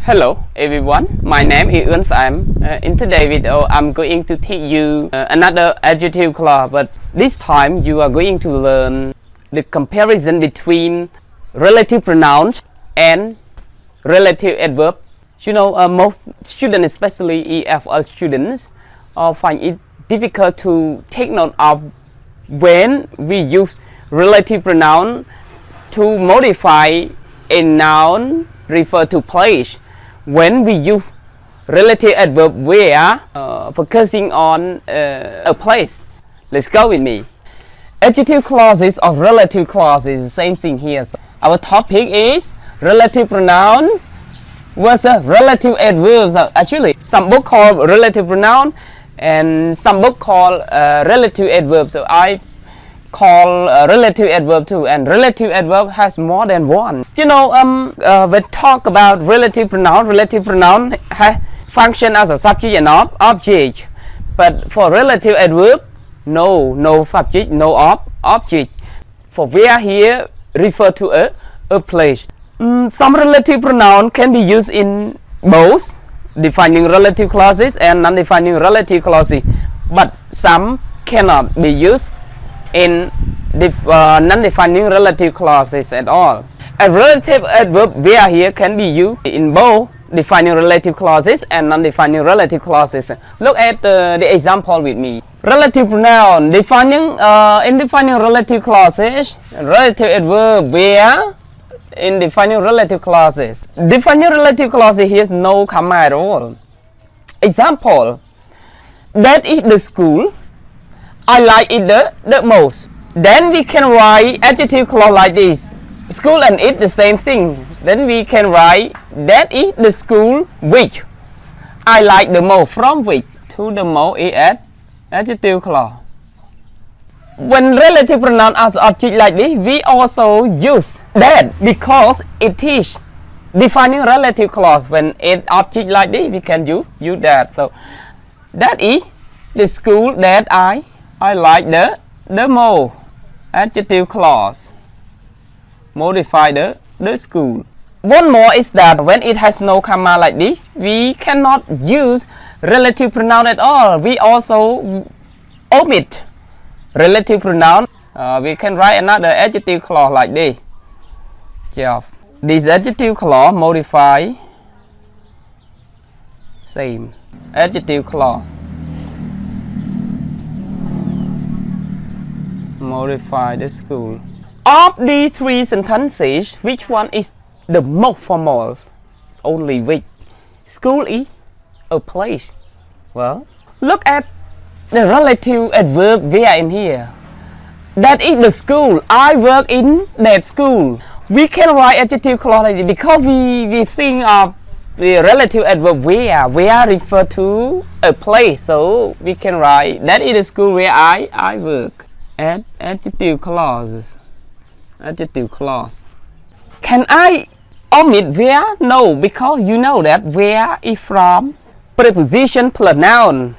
Hello everyone, my name is Oeun. In today's video, I'm going to teach you another adjective clause, but this time you are going to learn the comparison between relative pronouns and relative adverb. You know, most students, especially EFL students, find it difficult to take note of when we use relative pronoun to modify a noun refer to place. When we use relative adverb, we are focusing on a place. Let's go with me. Adjective clauses or relative clauses, same thing here. So our topic is relative pronouns versus relative adverbs. Actually, some book call relative pronoun and some book call relative adverb. So I call relative adverb too, and relative adverb has more than one. You know, when talk about relative pronoun function as a subject and object, but for relative adverb, no subject, no object. For where here refer to a place. Some relative pronoun can be used in both defining relative clauses and non-defining relative clauses, but some cannot be used in non-defining relative clauses at all. A relative adverb where here can be used in both defining relative clauses and non-defining relative clauses. Look at the example with me. Relative pronoun in defining relative clauses, relative adverb where in defining relative clauses. Defining relative clauses here is no comma at all. Example: that is the school. I like it the most. Then we can write adjective clause like this. School and it the same thing. Then we can write that is the school which I like the most. From which to the most is adjective clause. When relative pronoun as object like this, we also use that because it is defining relative clause. When it object like this, we can use that. So that is the school that I like the most. Adjective clause modify the school. One more is that when it has no comma like this, we cannot use relative pronoun at all. We also omit relative pronoun. We can write another adjective clause like this. Yeah. This adjective clause modify same adjective clause. Modify the school. Of these three sentences, which one is the most formal? It's only which. School is a place. Well, look at the relative adverb where in here. That is the school. I work in that school. We can write adjective clause because we think of the relative adverb where refer to a place. So we can write that is the school where I work. Adjective clauses. Adjective clause. Can I omit where? No, because you know that where is from preposition plus noun.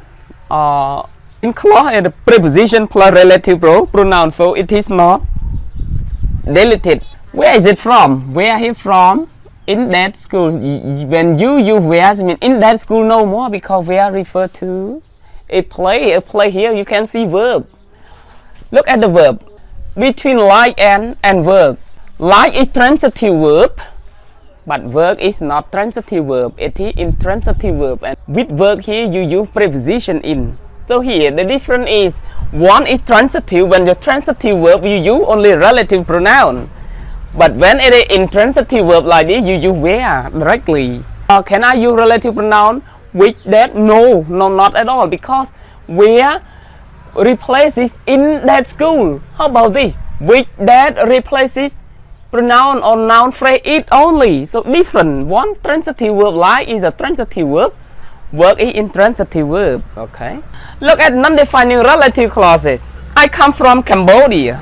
In clause the preposition plus relative pronoun, so it is not deleted. Where is it from? Where is from? In that school. When you use where, I mean in that school no more, because where refer to a play. A play here you can see verb. Look at the verb between like and work. Like is transitive verb, but work is not transitive verb. It is intransitive verb, and with work here you use preposition in. So here the difference is one is transitive. When the transitive verb you use only relative pronoun, but when it is intransitive verb like this you use where directly. Can I use relative pronoun with that? No, not at all, because where replaces in that school. How about this? With that replaces pronoun or noun phrase it only. So different. One transitive verb like is a transitive verb. Work is intransitive verb. Okay. Look at non-defining relative clauses. I come from Cambodia.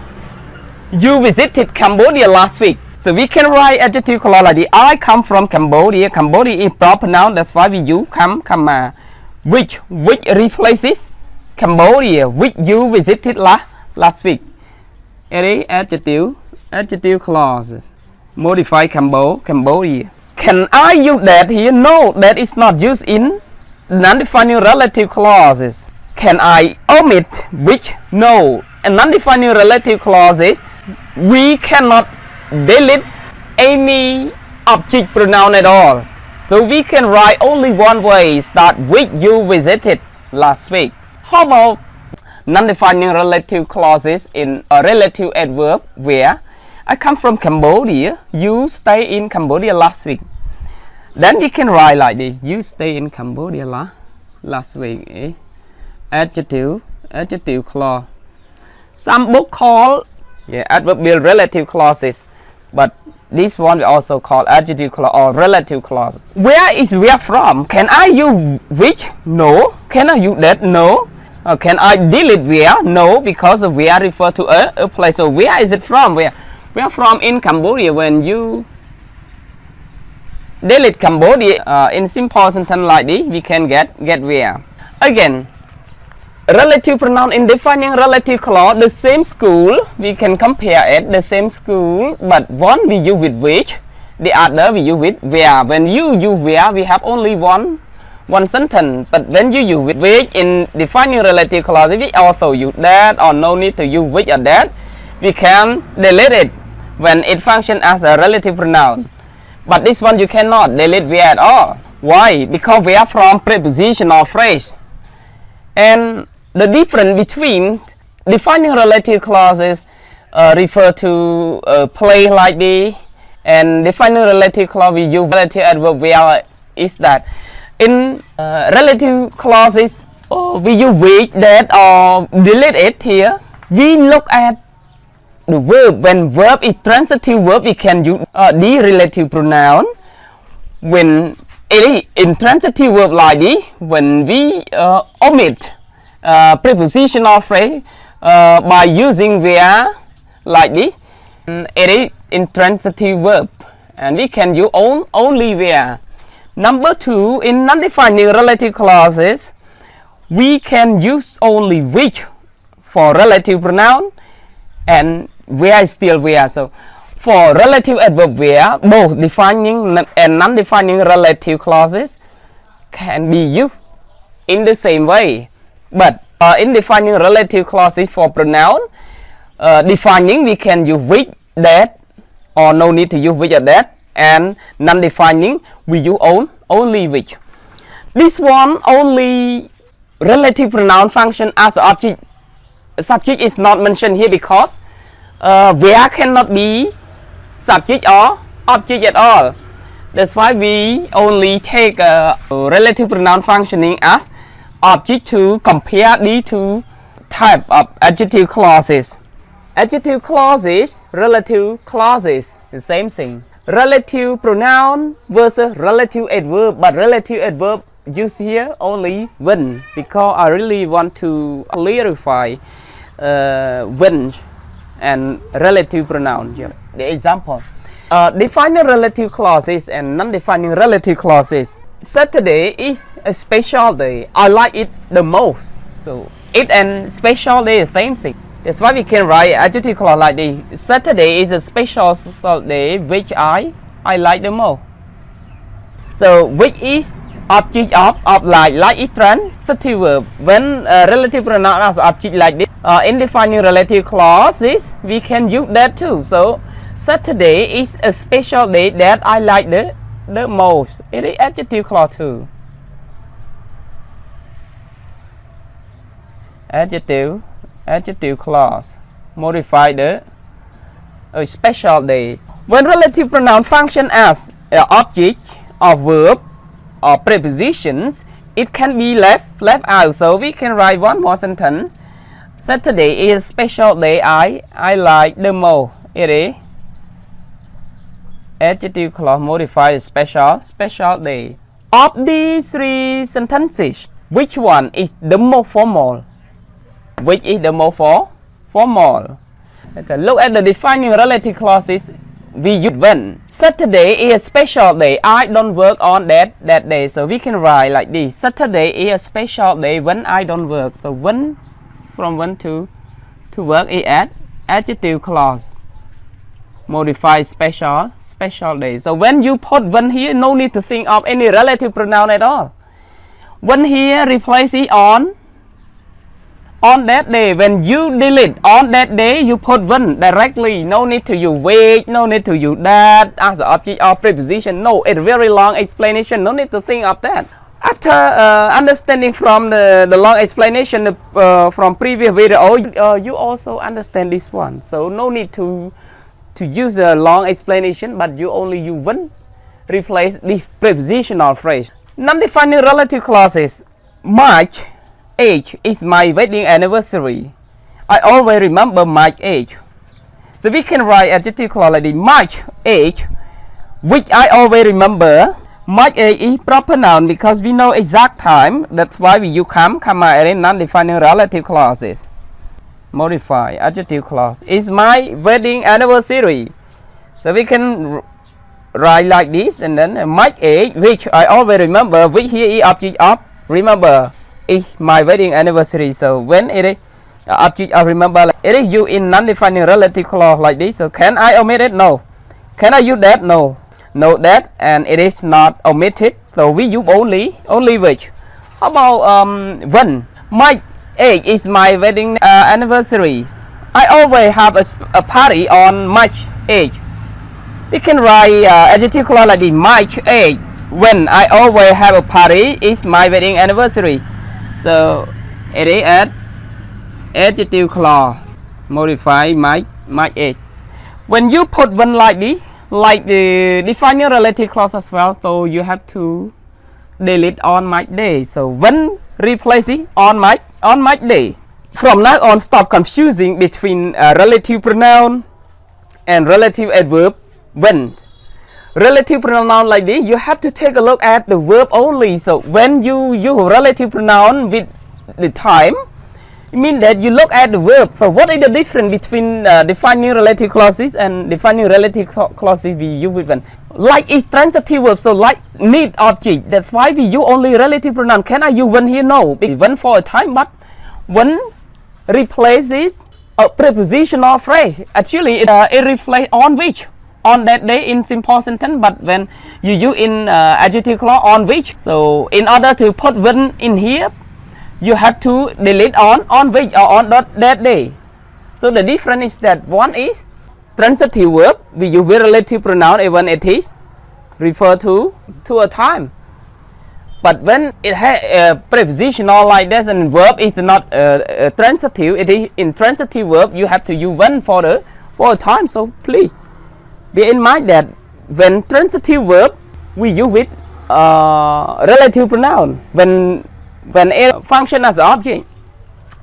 You visited Cambodia last week. So we can write adjective clause like this. I come from Cambodia. Cambodia is proper noun. That's why we use comma. Which replaces Cambodia, which you visited last week. It is adjective clauses. Modify Cambodia. Can I use that here? No, that is not used in non-defining relative clauses. Can I omit which? No. And non-defining relative clauses, we cannot delete any object pronoun at all. So we can write only one way, start with you visited last week. How about non-defining relative clauses in a relative adverb where I come from Cambodia, you stay in Cambodia last week. Then we can write like this, you stay in Cambodia last week. Adjective clause. Some book call adverbial relative clauses, but this one we also call adjective clause or relative clause. Where is where from? Can I use which? No. Can I use that? No. Can I delete where? No, because of where refer to a place. So where is it from? Where from in Cambodia? When you delete Cambodia in simple sentence like this, we can get where. Again, relative pronoun in defining relative clause, the same school, we can compare it, the same school, but one we use with which, the other we use with where. When you use where, we have only one sentence, but when you use with which in defining relative clause, we also use that, or no need to use which or that, we can delete it when it functions as a relative pronoun. But this one you cannot delete where at all. Why? Because where from preposition or phrase. And the difference between defining relative clauses refer to place like this, and defining relative clause we use relative adverb where is that. In relative clauses, we use which, that, or delete it here. We look at the verb. When verb is transitive verb, we can use the relative pronoun. When it is intransitive verb like this, when we omit preposition or phrase by using where like this, it is intransitive verb, and we can use only where. Number 2, in non-defining relative clauses, we can use only which for relative pronoun, and where is still where. So for relative adverb where, both defining and non-defining relative clauses can be used in the same way. But in defining relative clauses for pronoun, defining we can use which, that, or no need to use which or that, and non-defining we use only which. This one only relative pronoun function as object. Subject is not mentioned here because where cannot be subject or object at all. That's why we only take relative pronoun functioning as object to compare these two type of adjective clauses. Adjective clauses, relative clauses, the same thing. Relative pronoun versus relative adverb, but relative adverb used here only when, because I really want to clarify when and relative pronoun. The example, defining relative clauses and non-defining relative clauses. Saturday is a special day. I like it the most. So it and special day is the same thing. That's why we can write adjective clause like this. Saturday is a special day which I like the most. So which is object of like is transitive verb. When relative pronoun as object like this, in defining relative clauses, we can use that too. So Saturday is a special day that I like the most. It is adjective clause too. Adjective clause modify the special day. When relative pronoun function as object or verb or prepositions, it can be left out. So we can write one more sentence. Saturday is a special day I like the most. It is adjective clause modify the special day. Of these 3 sentences, which one is the more formal? Which is the more formal? Look at the defining relative clauses. We use when. Saturday is a special day. I don't work on that day. So we can write like this. Saturday is a special day when I don't work. So when, from when to work is adjective clause. modify special day. So when you put when here, no need to think of any relative pronoun at all. When here replace it on that day. When you delete on that day, you put when directly. No need to use wait, no need to use that as an object or preposition. No, it's very long explanation. No need to think of that. After understanding from the long explanation from previous video, you also understand this one. So no need to use a long explanation, but you only use when replace the prepositional phrase. Non-defining relative clauses. March 8 is my wedding anniversary. I always remember March 8. So we can write adjective clause like this. March 8, which I always remember. March 8 is proper noun because we know exact time. That's why we use comma and non-defining relative clauses. Modify adjective clause. Is my wedding anniversary. So we can write like this, and then March 8, which I always remember, which here is object of remember, is my wedding anniversary. So when it is object of remember, it is used in non-defining relative clause like this. So can I omit it? No. Can I use that? No. Note that, and it is not omitted. So we use only which. How about when? March 8 is my wedding anniversary. I always have a party on March 8. We can write adjective clause like this. March 8, when I always have a party, is my wedding anniversary. So it is adjective clause. Modify March 8. When you put when like this, like the defining relative clause as well, so you have to delete on March day. So when replace it on March day. From now on, stop confusing between relative pronoun and relative adverb. When relative pronoun like this, you have to take a look at the verb only. So when you use relative pronoun with the time, it means that you look at the verb. So what is the difference between defining relative clauses and defining relative clauses we use with when? Like is transitive verb, so like need object. That's why we use only relative pronoun. Can I use when here? No. When for a time, but when replaces a prepositional phrase. Actually, it reflects on which? On that day in simple sentence, but when you use in adjective clause on which. So in order to put when in here, you have to delete on which or on that day. So the difference is that one is transitive verb, we use with relative pronoun when it is refer to a time. But when it has a prepositional like that and verb is not transitive, it is in transitive verb you have to use when for a time. So please be in mind that when transitive verb we use with relative pronoun when it function as object.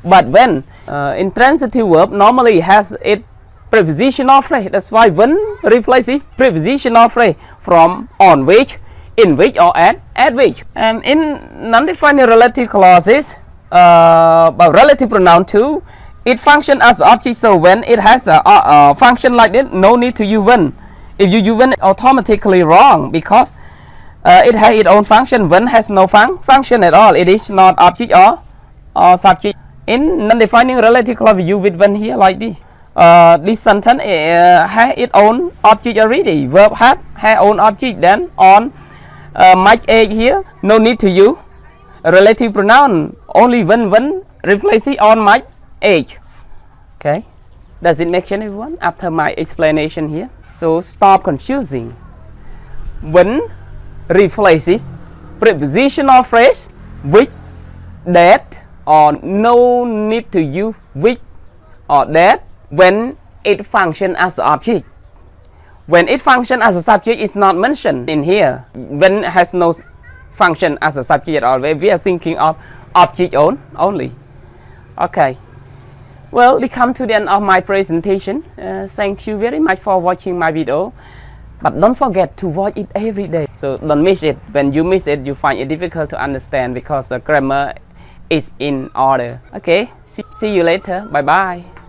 But when intransitive verb normally has it prepositional phrase. That's why when replaces prepositional phrase from on which, in which, or at which. And in non-defining relative clauses, but relative pronoun too, it function as object. So when it has a function like this, no need to use when. If you use when, automatically wrong because it has its own function. When has no function at all. It is not object or subject. In non-defining relative clause, we use with when here like this. This sentence has its own object already. Verb have own object. Then on March 8 here, no need to use a relative pronoun. Only when replace it on March 8. Okay. Does it make sense, everyone? After my explanation here. So stop confusing. When replaces prepositional phrase with that, or no need to use with or that when it functions as an object. When it functions as a subject, it's not mentioned in here. When it has no function as a subject at all, we are thinking of object only. Okay. Well, we come to the end of my presentation. Thank you very much for watching my video. But don't forget to watch it every day. So don't miss it. When you miss it, you find it difficult to understand because the grammar is in order. Okay. See you later. Bye bye.